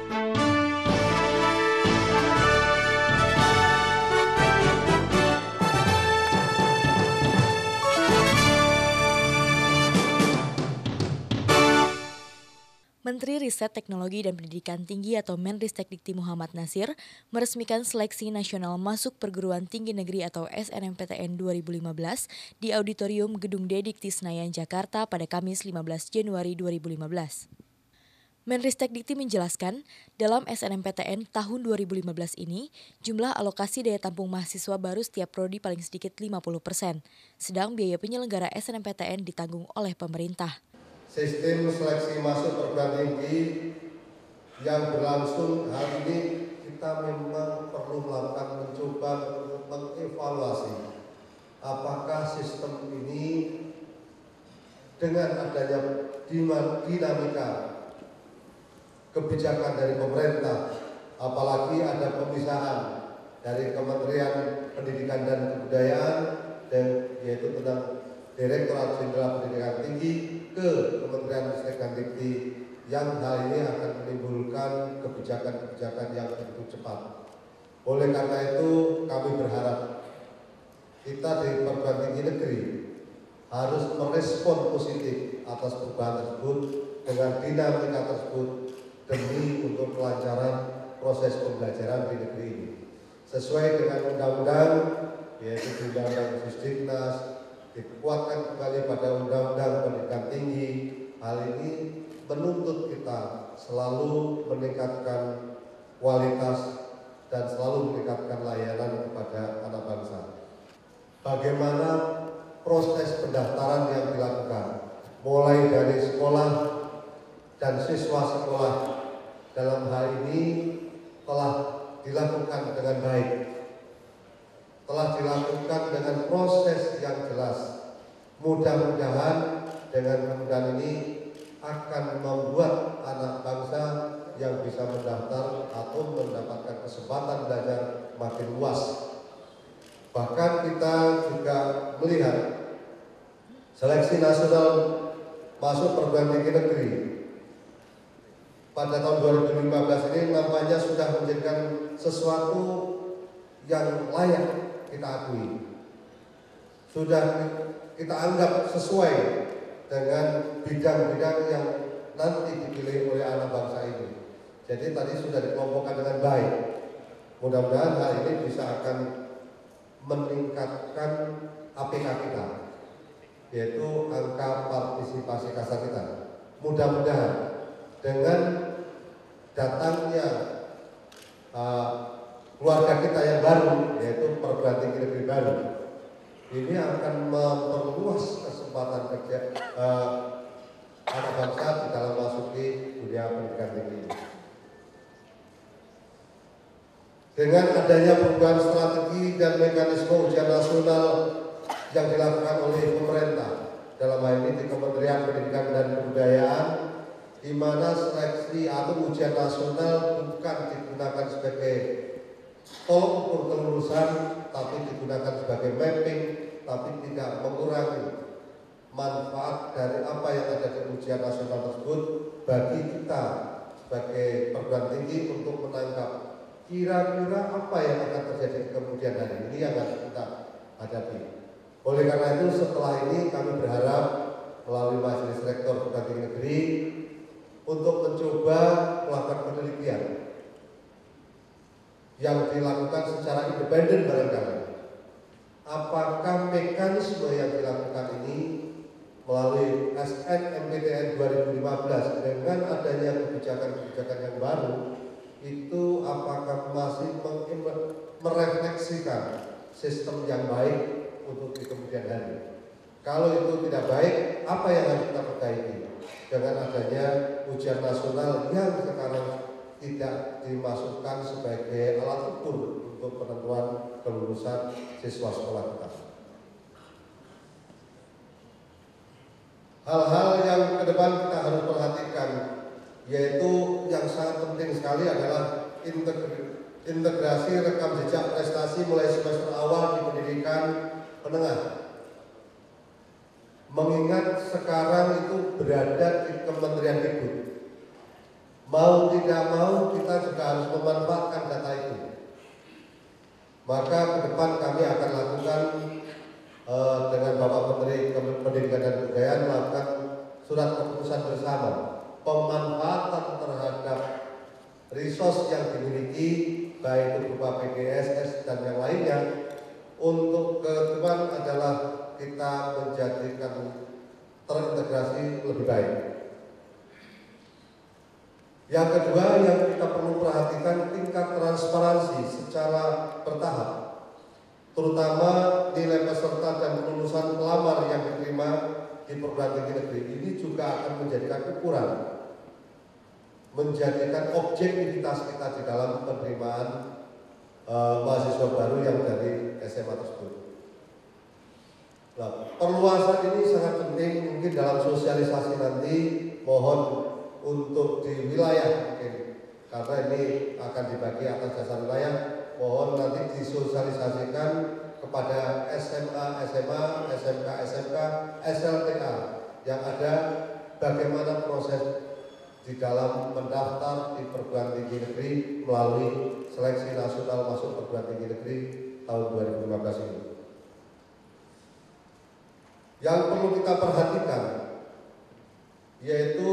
Menteri Riset Teknologi dan Pendidikan Tinggi atau Menristekdikti Muhammad Nasir meresmikan seleksi nasional masuk perguruan tinggi negeri atau SNMPTN 2015 di Auditorium Gedung D-Dikti Senayan, Jakarta pada Kamis 15 Januari 2015. Menristekdikti menjelaskan, dalam SNMPTN tahun 2015 ini, jumlah alokasi daya tampung mahasiswa baru setiap prodi paling sedikit 50%, sedang biaya penyelenggara SNMPTN ditanggung oleh pemerintah. Sistem seleksi masuk perguruan tinggi yang berlangsung hari ini kita memang perlu melakukan mencoba mengevaluasi apakah sistem ini dengan adanya dinamika kebijakan dari pemerintah, apalagi ada pemisahan dari Kementerian Pendidikan dan Kebudayaan dan yaitu tentang Direktorat Jenderal Pendidikan Tinggi ke Kementerian Ristekdikti yang hal ini akan menimbulkan kebijakan-kebijakan yang begitu cepat. Oleh karena itu kami berharap kita di perguruan tinggi negeri harus merespon positif atas perubahan tersebut dengan dinamika tersebut demi untuk kelancaran proses pembelajaran di negeri ini. Sesuai dengan undang-undang yaitu Undang-Undang Risdiknas, dikuatkan kembali pada Undang-Undang Pendidikan Tinggi. Hal ini menuntut kita selalu meningkatkan kualitas dan selalu meningkatkan layanan kepada anak bangsa. Bagaimana proses pendaftaran yang dilakukan, mulai dari sekolah dan siswa sekolah dalam hal ini telah dilakukan dengan baik. Telah dilakukan dengan proses yang jelas. Mudah-mudahan dengan kemudahan ini akan membuat anak bangsa yang bisa mendaftar atau mendapatkan kesempatan belajar makin luas. Bahkan kita juga melihat seleksi nasional masuk perguruan tinggi negeri pada tahun 2015 ini nampaknya sudah menjadikan sesuatu yang layak kita akui, sudah kita anggap sesuai dengan bidang-bidang yang nanti dipilih oleh anak bangsa ini. Jadi tadi sudah dikelompokkan dengan baik. Mudah-mudahan hal ini bisa akan meningkatkan APK kita, yaitu angka partisipasi kasar kita. Mudah-mudahan dengan datangnya keluarga kita yang baru, yaitu perguruan tinggi negeri baru, ini akan memperluas kesempatan kerja anak bangsa di dalam masuki dunia pendidikan tinggi. Dengan adanya perubahan strategi dan mekanisme ujian nasional yang dilakukan oleh pemerintah, dalam hal ini di Kementerian Pendidikan dan Kebudayaan, di mana seleksi atau ujian nasional bukan digunakan sebagai tolok ukur kelulusan, tapi digunakan sebagai mapping, tapi tidak mengurangi manfaat dari apa yang ada di ujian nasional tersebut bagi kita sebagai perguruan tinggi untuk menangkap kira-kira apa yang akan terjadi di kemudian hari ini yang harus kita hadapi. Oleh karena itu setelah ini kami berharap melalui Majelis Rektor Perguruan Tinggi Negeri untuk mencoba melakukan penelitian yang dilakukan secara independen barangkali. Apakah mekanisme yang dilakukan ini melalui SNMPTN 2015 dengan adanya kebijakan-kebijakan yang baru itu apakah masih merefleksikan sistem yang baik untuk di kemudian hari? Kalau itu tidak baik, apa yang harus kita perbaiki dengan adanya ujian nasional yang sekarang tidak dimasukkan sebagai alat ukur untuk penentuan kelulusan siswa sekolah kita. Hal-hal yang ke depan kita harus perhatikan, yaitu yang sangat penting sekali adalah integrasi rekam jejak prestasi mulai semester awal di pendidikan menengah. Mengingat sekarang itu berada di Kementerian Dikbud, Mau tidak mau kita juga harus memanfaatkan data itu. Maka ke depan kami akan lakukan dengan Bapak Menteri Pendidikan dan Kebudayaan melakukan surat keputusan bersama pemanfaatan terhadap resource yang dimiliki baik itu berupa PGSS dan yang lainnya untuk ke depan adalah kita menjadikan terintegrasi lebih baik. Yang kedua yang kita perlu perhatikan tingkat transparansi secara bertahap, terutama nilai peserta dan kelulusan pelamar yang diterima di perguruan tinggi negeri ini juga akan menjadikan ukuran, menjadikan objektivitas kita di dalam penerimaan mahasiswa baru yang dari SMA tersebut. Nah, perluasan ini sangat penting mungkin dalam sosialisasi nanti, mohon untuk di wilayah mungkin karena ini akan dibagi atas dasar wilayah, mohon nanti disosialisasikan kepada SMA, SMA, SMK, SMK, SLTA yang ada bagaimana proses di dalam mendaftar di perguruan tinggi negeri melalui seleksi nasional masuk perguruan tinggi negeri tahun 2015 ini. Yang perlu kita perhatikan yaitu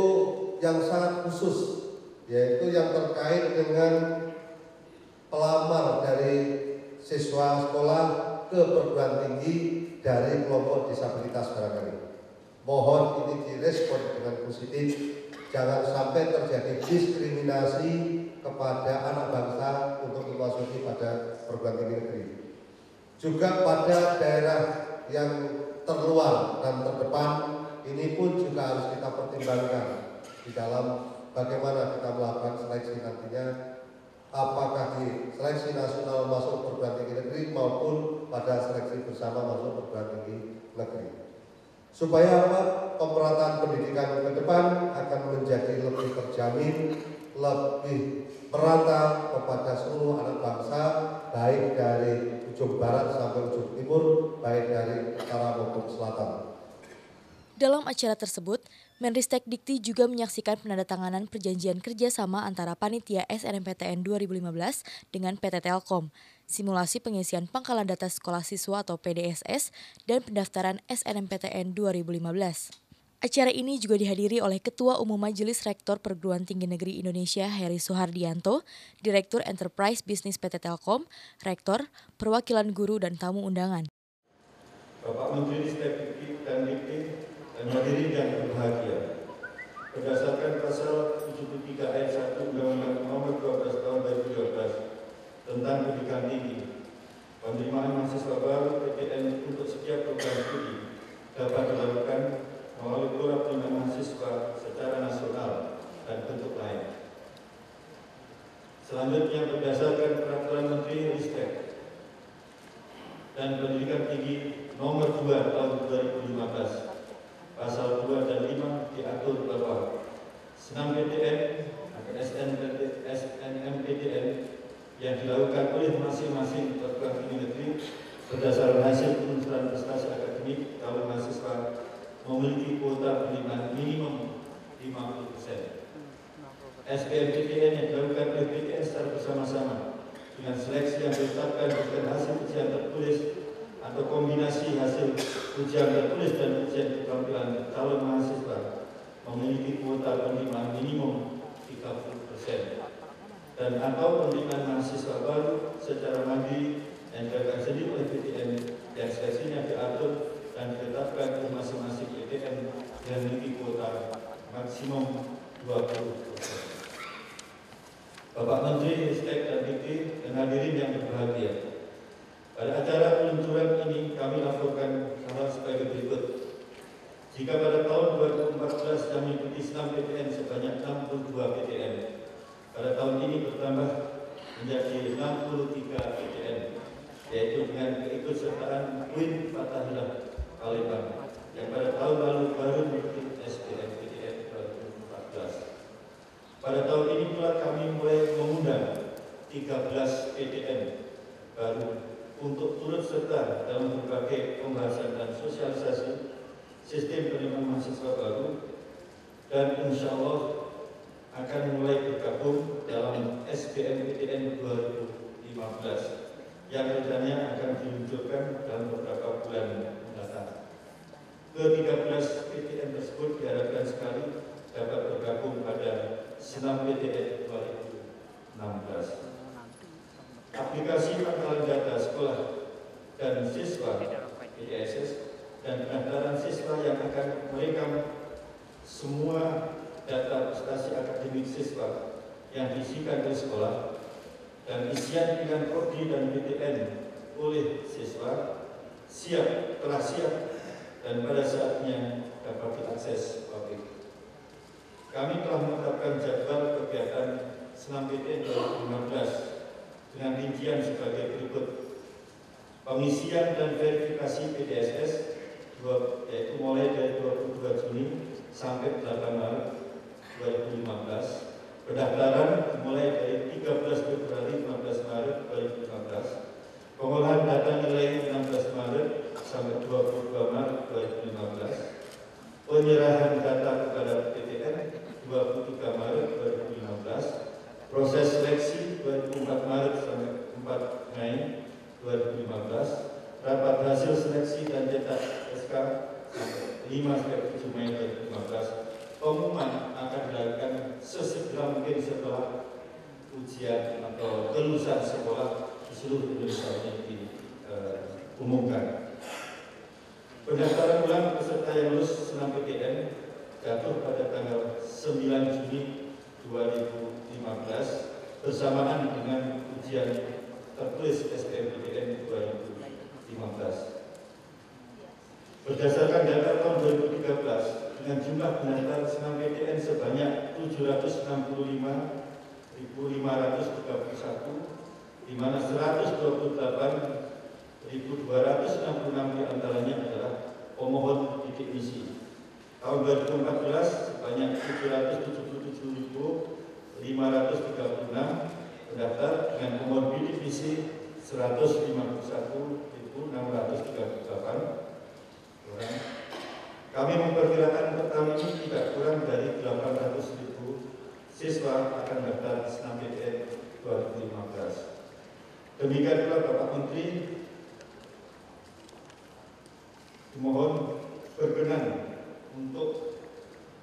yang sangat khusus, yaitu yang terkait dengan pelamar dari siswa sekolah ke perguruan tinggi dari kelompok disabilitas barangkali. Mohon ini direspon dengan positif, jangan sampai terjadi diskriminasi kepada anak bangsa untuk memasuki pada perguruan tinggi negeri. Juga pada daerah yang terluar dan terdepan, ini pun juga harus kita pertimbangkan di dalam bagaimana kita melakukan seleksi nantinya, apakah di seleksi nasional masuk perguruan tinggi negeri maupun pada seleksi bersama masuk perguruan tinggi negeri. Supaya apa? Pemerataan pendidikan ke depan akan menjadi lebih terjamin, lebih merata kepada seluruh anak bangsa, baik dari ujung barat sampai ujung timur, baik dari utara maupun selatan. Dalam acara tersebut, Menristek Dikti juga menyaksikan penandatanganan perjanjian kerjasama antara Panitia SNMPTN 2015 dengan PT Telkom, simulasi pengisian pangkalan data sekolah siswa atau PDSS, dan pendaftaran SNMPTN 2015. Acara ini juga dihadiri oleh Ketua Umum Majelis Rektor Perguruan Tinggi Negeri Indonesia Heri Suhardianto, Direktur Enterprise Bisnis PT Telkom, Rektor, perwakilan guru, dan tamu undangan. Bapak Menteri Ristek Dikti dan Dikti dan hadirin yang berbahagia, berdasarkan pasal 73 ayat 1 Undang-Undang Nomor 12 Tahun 2012 tentang pendidikan tinggi, penerimaan mahasiswa baru PTN untuk setiap program studi dapat dilakukan melalui program penerimaan mahasiswa secara nasional dan bentuk lain. Selanjutnya, berdasarkan Peraturan Menteri Ristek dan Pendidikan Tinggi Nomor 2 Tahun 2015, Pasal 2 dan 5 diatur bahwa senam PTN atau SNMPTN yang dilakukan oleh masing-masing perguruan tinggi negeri berdasarkan hasil penelusuran prestasi akademik tahun mahasiswa memiliki kuota penerimaan minimum 50%. SBMPTN yang dilakukan oleh PTN secara bersama-sama dengan seleksi yang ditetapkan berdasarkan hasil ujian tertulis atau kombinasi hasil ujian tertulis dan ujian keterampilan calon mahasiswa memiliki kuota penerimaan minimum 30% dan atau penerimaan mahasiswa baru secara mandiri yang dilakukan sendiri oleh PTN yang seleksinya diatur dan ditetapkan oleh masing-masing PTN yang memiliki kuota maksimum 20%. Bapak Menteri Ristek dan Dikti dan hadirin yang berbahagia, pada acara peluncuran ini kami laporkan hal sebagai berikut. Jika pada tahun 2014 kami mengikuti senam PTN sebanyak 62 PTN, pada tahun ini bertambah menjadi 63 PTN, yaitu dengan keikutsertaan Win Fathahilah Palembang yang pada tahun lalu baru mengikuti SBMPTN 2014. Pada tahun ini pula kami mulai mengundang 13 PTN baru untuk turut serta dalam berbagai pembahasan dan sosialisasi sistem penerimaan mahasiswa baru, dan insya Allah akan mulai bergabung dalam SBMPTN 2015 yang rencananya akan diluncurkan dalam beberapa bulan mendatang. Ke-13 PTN tersebut diharapkan sekali dapat bergabung pada Senam PTN 2016. Aplikasi pangkalan data sekolah dan siswa PDSS dan pendaftaran siswa yang akan merekam semua data prestasi akademik siswa yang diisikan oleh sekolah dan isian pilihan prodi dan PTN oleh siswa telah siap dan pada saatnya dapat diakses publik. Kami telah menetapkan jadwal kegiatan Senam PTN 2015 dengan rincian sebagai berikut. Pengisian dan verifikasi PDSS yaitu mulai dari 22 Juni sampai 8 Maret 2015. Pendaftaran dimulai dari 13 Februari 15 Maret 2015. Pengolahan data nilai 16 Maret sampai 22 Maret 2015. Penyerahan data kepada PTN 23 Maret 2015. Proses seleksi 24 Maret sampai 4 Mei 2015. Rapat hasil seleksi dan cetak SK sampai 5 sampai 7 Mei 2015. Pengumuman akan dilakukan sesegera mungkin setelah ujian atau kelulusan sekolah di seluruh Indonesia ini diumumkan. Pendaftaran ulang peserta yang lulus Senam PTN jatuh pada tanggal 9 Juni 2015 bersamaan dengan ujian tertulis SBMPTN 2015. Berdasarkan data tahun 2013, dengan jumlah pendaftar Senam PTN sebanyak 765.531, di mana 128.266 diantaranya adalah pemohon bidik misi. Tahun 2014 sebanyak 777.536 pendaftar dengan pemohon bidik misi 151.638 orang. Kami memperkirakan untuk tahun ini tidak kurang dari 800.000 siswa akan daftar Senam PTN 2015. Demikian pula Bapak Menteri dimohon berkenan untuk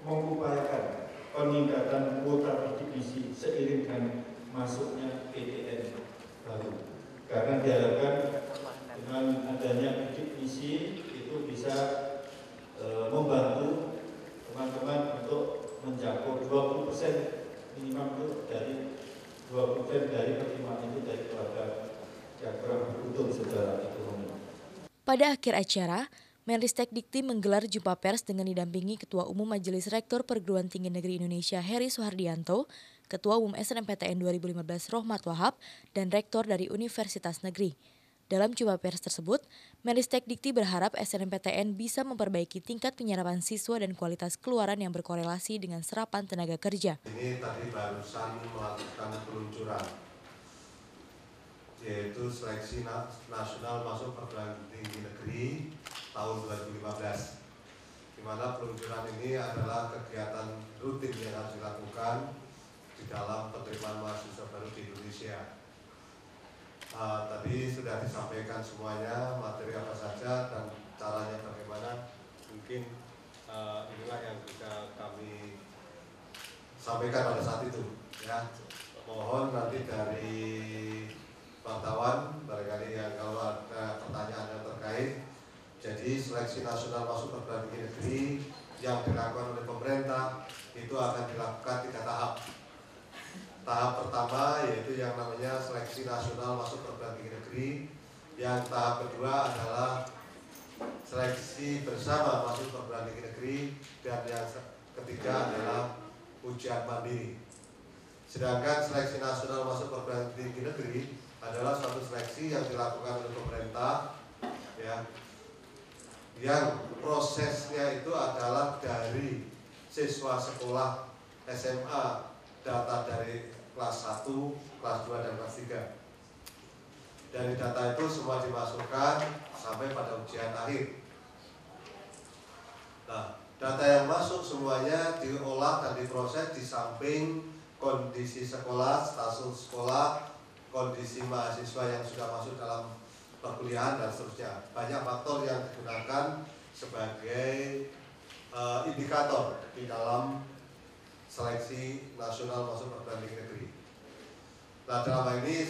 mengupayakan peningkatan kuota bidik misi seiring dengan masuknya PTN baru. Karena diharapkan dengan adanya bidik misi itu bisa membantu teman-teman untuk menjangkau 20% minimal itu dari 20% dari penerimaan itu dari keluarga yang kurang beruntung secara ekonomi. Pada akhir acara, Menristek Dikti menggelar jumpa pers dengan didampingi Ketua Umum Majelis Rektor Perguruan Tinggi Negeri Indonesia Heri Suhardianto, Ketua Umum SNMPTN 2015 Rohmat Wahab, dan Rektor dari Universitas Negeri. Dalam jumpa pers tersebut, Menristek Dikti berharap SNMPTN bisa memperbaiki tingkat penyerapan siswa dan kualitas keluaran yang berkorelasi dengan serapan tenaga kerja. Ini tadi barusan melakukan peluncuran, yaitu seleksi nasional masuk perguruan tinggi negeri tahun 2015. Di mana peluncuran ini adalah kegiatan rutin yang harus dilakukan di dalam penerimaan mahasiswa baru di Indonesia. Tadi sudah disampaikan semuanya, materi apa saja dan caranya bagaimana. Mungkin inilah yang bisa kami sampaikan pada saat itu. Ya, mohon nanti dari wartawan barangkali yang kalau ada pertanyaan yang terkait. Jadi seleksi nasional masuk perguruan tinggi negeri yang dilakukan oleh pemerintah itu akan dilakukan 3 tahap. Tahap pertama yaitu yang namanya seleksi nasional masuk perguruan tinggi negeri. Yang tahap kedua adalah seleksi bersama masuk perguruan tinggi negeri. Dan yang ketiga adalah ujian mandiri. Sedangkan seleksi nasional masuk perguruan tinggi negeri adalah suatu seleksi yang dilakukan oleh pemerintah, ya, yang prosesnya itu adalah dari siswa sekolah SMA, data dari kelas 1, kelas 2, dan kelas 3. Dari data itu semua dimasukkan sampai pada ujian akhir. Nah, Data yang masuk semuanya diolah dan diproses di samping kondisi sekolah, status sekolah, kondisi mahasiswa yang sudah masuk dalam perkuliahan dan seterusnya. Banyak faktor yang digunakan sebagai indikator di dalam seleksi nasional masuk perguruan tinggi negeri. Nah, dalam hal ini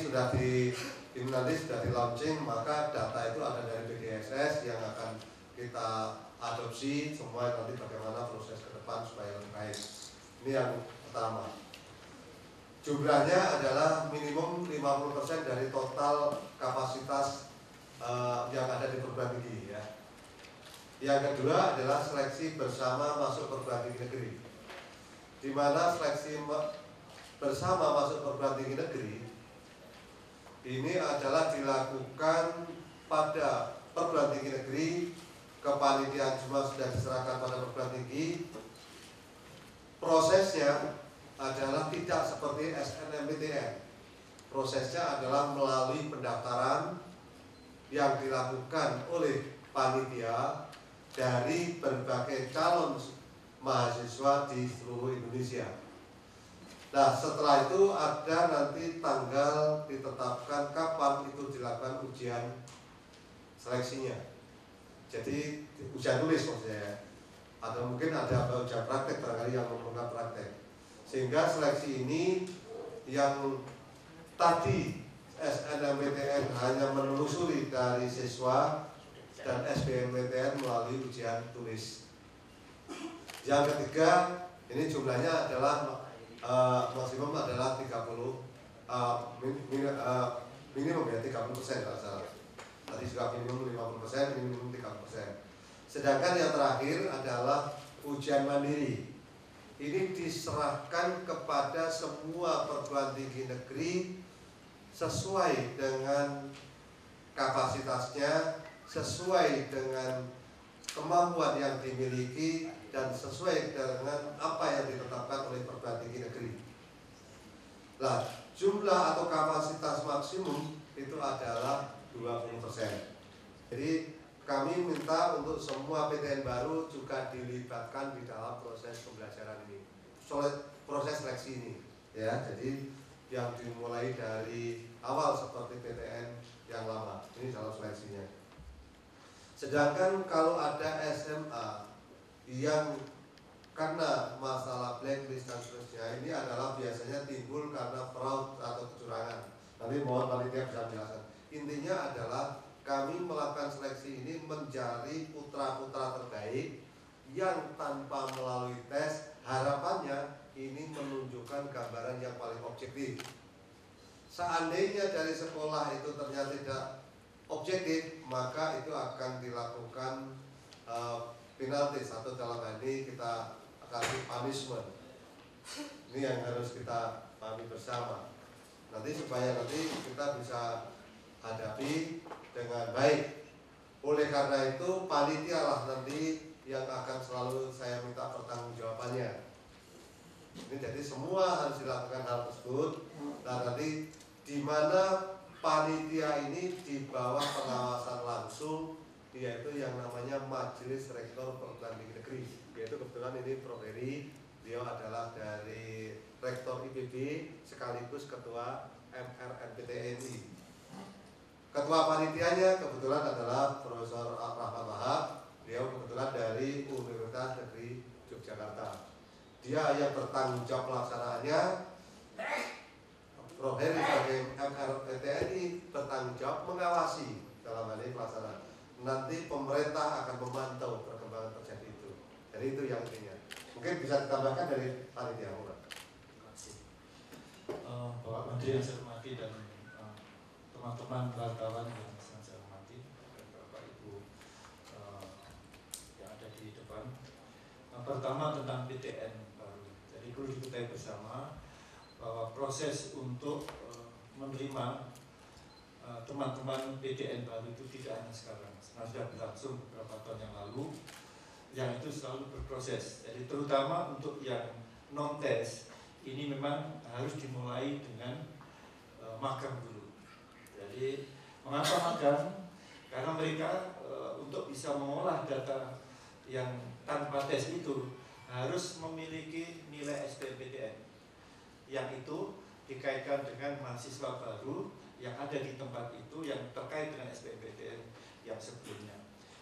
nanti sudah di launching, maka data itu ada dari BDSS yang akan kita adopsi semua nanti bagaimana proses ke depan supaya lebih baik. Ini yang pertama. Jumlahnya adalah minimum 50% dari total kapasitas yang ada di perguruan tinggi ya. Yang kedua adalah seleksi bersama masuk perguruan tinggi negeri, di mana seleksi bersama masuk perguruan tinggi negeri ini adalah dilakukan pada perguruan tinggi negeri, kepanitiaan semua sudah diserahkan pada perguruan tinggi. Prosesnya adalah tidak seperti SNMPTN. Prosesnya adalah melalui pendaftaran yang dilakukan oleh panitia dari berbagai calon mahasiswa di seluruh Indonesia. Nah, setelah itu ada nanti tanggal ditetapkan kapan itu dilakukan ujian seleksinya. Jadi ujian tulis maksudnya, atau mungkin ada ujian praktek barangkali yang memerlukan praktek. Sehingga seleksi ini yang tadi SNMPTN hanya menelusuri dari siswa dan SBMPTN melalui ujian tulis. Yang ketiga, ini jumlahnya adalah maksimum adalah 30 minimum ya 30% kalau salah. Tadi juga minimum 50%, minimum 30%. Sedangkan yang terakhir adalah ujian mandiri. Ini diserahkan kepada semua perguruan tinggi negeri sesuai dengan kapasitasnya, sesuai dengan kemampuan yang dimiliki, dan sesuai dengan apa yang ditetapkan oleh perguruan tinggi negeri. Nah, jumlah atau kapasitas maksimum itu adalah 20%. Jadi kami minta untuk semua PTN baru juga dilibatkan di dalam proses pembelajaran ini, proses seleksi ini. Ya, jadi yang dimulai dari awal seperti PTN yang lama, ini dalam seleksinya. Sedangkan kalau ada SMA yang karena masalah blacklist dan seterusnya, ini adalah biasanya timbul karena fraud atau kecurangan. Nanti mohon panitia bisa menjelaskan. Intinya adalah kami melakukan seleksi ini mencari putra-putra terbaik yang tanpa melalui tes, harapannya ini menunjukkan gambaran yang paling objektif. Seandainya dari sekolah itu ternyata tidak objektif, maka itu akan dilakukan penalti, atau dalam hal ini kita kasih punishment. Ini yang harus kita pahami bersama. Nanti supaya nanti kita bisa hadapi dengan baik. Oleh karena itu panitia lah nanti yang akan selalu saya minta pertanggungjawabannya. Ini jadi semua harus dilakukan hal tersebut. Dan nanti di mana panitia ini di bawah pengawasan langsung, yaitu yang namanya Majelis Rektor Perguruan Tinggi Negeri. Yaitu kebetulan ini Prof. Heri, beliau adalah dari Rektor IPB sekaligus Ketua MRNPTNI. Ketua panitianya kebetulan adalah Profesor Rahmat Wahab, beliau kebetulan dari Universitas Negeri Yogyakarta. Dia yang bertanggung jawab pelaksanaannya. Prof. Heri sebagai MRNPTNI bertanggung jawab mengawasi dalam hal ini pelaksanaan. Nanti pemerintah akan memantau perkembangan terjadi itu. Jadi itu yang intinya. Mungkin bisa ditambahkan dari panitia. Terima kasih. Bapak Menteri yang saya hormati dan teman-teman wartawan yang saya hormati, dan Bapak Ibu yang ada di depan. Pertama tentang PTN baru. Jadi perlu diketahui bersama bahwa proses untuk menerima teman-teman PTN baru itu tidak hanya sekarang, sebenarnya sudah berlangsung beberapa tahun yang lalu, yang itu selalu berproses. Jadi terutama untuk yang non-tes, ini memang harus dimulai dengan magang dulu. Jadi mengapa magang? Karena mereka untuk bisa mengolah data yang tanpa tes itu harus memiliki nilai SBMPTN yang itu dikaitkan dengan mahasiswa baru yang ada di tempat itu yang terkait dengan SBMPTN yang sebelumnya.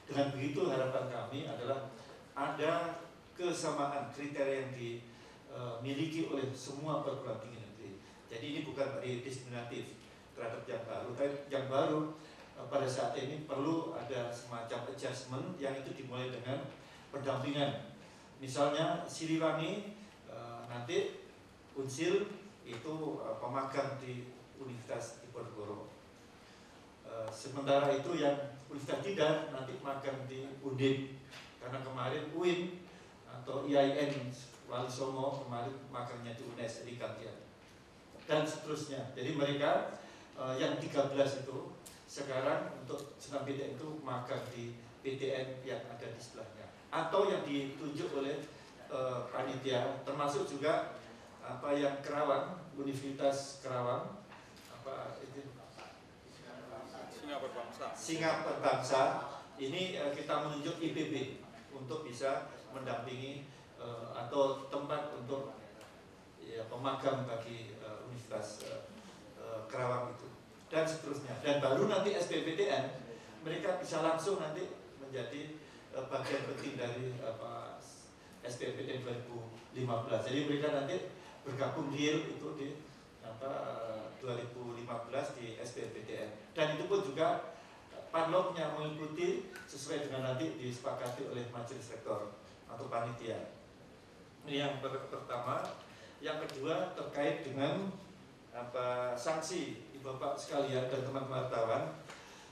Dengan begitu harapan kami adalah ada kesamaan kriteria yang dimiliki oleh semua perguruan tinggi negeri. Jadi ini bukan diskriminatif terhadap yang baru, tapi yang baru pada saat ini perlu ada semacam adjustment yang itu dimulai dengan pendampingan. Misalnya Siliwangi nanti Unsil itu pemagang di Universitas Diponegoro. Sementara itu yang Universitas Tidar nanti magang di Undip, karena kemarin UIN atau IAIN Wali Songo kemarin magangnya di UNES, jadi gantian. Dan seterusnya. Jadi mereka yang 13 itu sekarang untuk senam PTN itu magang di PTN yang ada di sebelahnya atau yang ditunjuk oleh panitia, termasuk juga yang Kerawang, Universitas Kerawang, Singapura Bangsa. Ini kita menunjuk IPB untuk bisa mendampingi atau tempat untuk pemagang bagi Universitas Kerawang itu, dan seterusnya. Dan baru nanti SBMPTN mereka bisa langsung nanti menjadi bagian penting dari SBMPTN 2015. Jadi mereka nanti bergabung real itu di 2015 di SBMPTN, dan itu pun juga panloknya mengikuti sesuai dengan nanti disepakati oleh majelis rektor atau panitia. Ini yang pertama. Yang kedua terkait dengan sanksi Bapak sekalian dan teman-teman wartawan,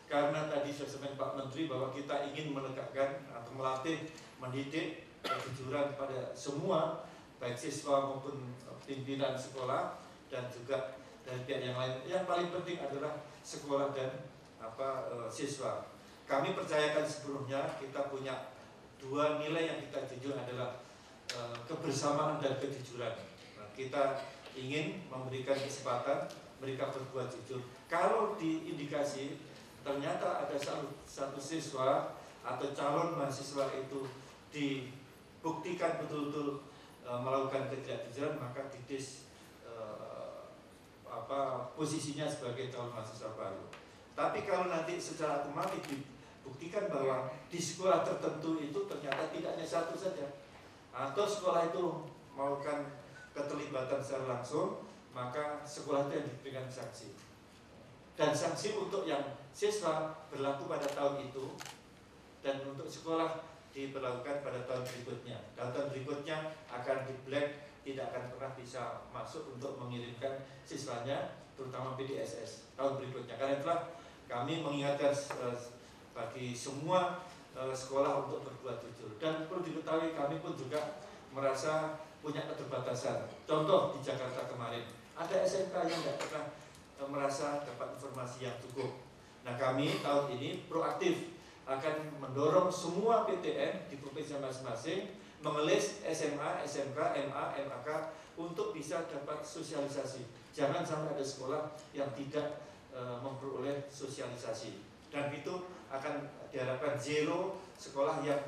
karena tadi saya sampaikan Pak Menteri bahwa kita ingin menegakkan atau melatih, mendidik kejujuran pada semua, baik siswa maupun pimpinan sekolah dan juga dari pihak yang lain. Yang paling penting adalah sekolah dan siswa. Kami percayakan sebelumnya kita punya dua nilai yang kita junjung adalah kebersamaan dan kejujuran. Nah, kita ingin memberikan kesempatan mereka berbuat jujur. Kalau diindikasi ternyata ada satu siswa atau calon mahasiswa itu dibuktikan betul-betul melakukan ketidakjujuran, maka didis posisinya sebagai calon mahasiswa baru. Tapi kalau nanti secara otomatis dibuktikan bahwa di sekolah tertentu itu ternyata tidak hanya satu saja, atau sekolah itu melakukan keterlibatan secara langsung, maka sekolah itu yang diberikan sanksi. Dan sanksi untuk yang siswa berlaku pada tahun itu, dan untuk sekolah diberlakukan pada tahun berikutnya. Dan tahun berikutnya akan di black, tidak akan pernah bisa masuk untuk mengirimkan siswanya, terutama PDSS tahun berikutnya. Karena itulah kami mengingatkan bagi semua sekolah untuk berbuat jujur. Dan perlu diketahui kami pun juga merasa punya keterbatasan. Contoh di Jakarta kemarin, ada SMK yang tidak pernah merasa dapat informasi yang cukup. Nah, kami tahun ini proaktif akan mendorong semua PTN di provinsi masing-masing mengelis SMA, SMK, MA, MAK untuk bisa dapat sosialisasi. Jangan sampai ada sekolah yang tidak memperoleh sosialisasi. Dan itu akan diharapkan zero sekolah yang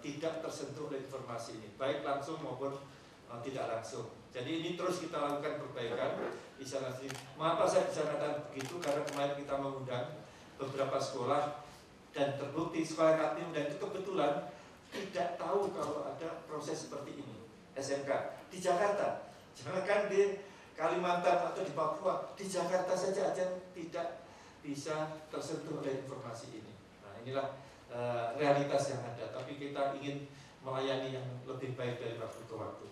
tidak tersentuh oleh informasi ini, baik langsung maupun tidak langsung. Jadi ini terus kita lakukan perbaikan di sana sini. Mengapa saya bisa katakan begitu? Karena kemarin kita mengundang beberapa sekolah dan terbukti sekolah kami dan itu kebetulan tidak tahu kalau ada proses seperti ini SMK di Jakarta. Jangankan di Kalimantan atau di Papua, di Jakarta saja tidak bisa tersentuh oleh informasi ini. Nah, inilah realitas yang ada. Tapi kita ingin melayani yang lebih baik dari waktu ke waktu.